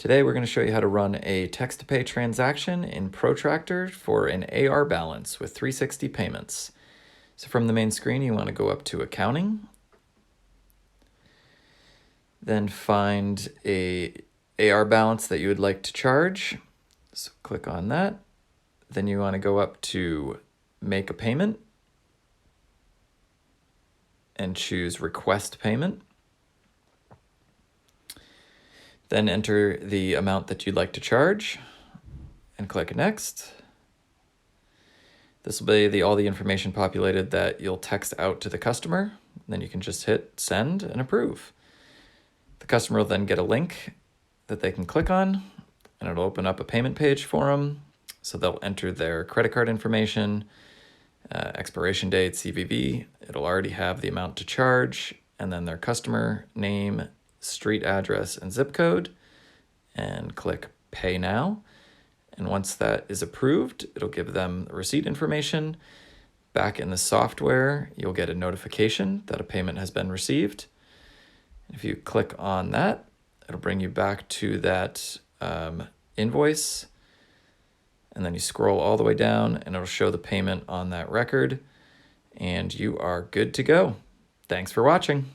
Today we're going to show you how to run a text-to-pay transaction in Protractor for an AR balance with 360 payments. So from the main screen you want to go up to Accounting, then find a AR balance that you would like to charge. So click on that. Then you want to go up to Make a Payment and choose Request Payment. Then enter the amount that you'd like to charge and click Next. This will be all the information populated that you'll text out to the customer. Then you can just hit Send and Approve. The customer will then get a link that they can click on, and it'll open up a payment page for them. So they'll enter their credit card information, expiration date, CVV. It'll already have the amount to charge, and then their customer name, street address, and zip code, and click Pay Now. And once that is approved, it'll give them the receipt information. Back in the software, you'll get a notification that a payment has been received. If you click on that, it'll bring you back to that invoice. And then you scroll all the way down and it'll show the payment on that record. And you are good to go. Thanks for watching.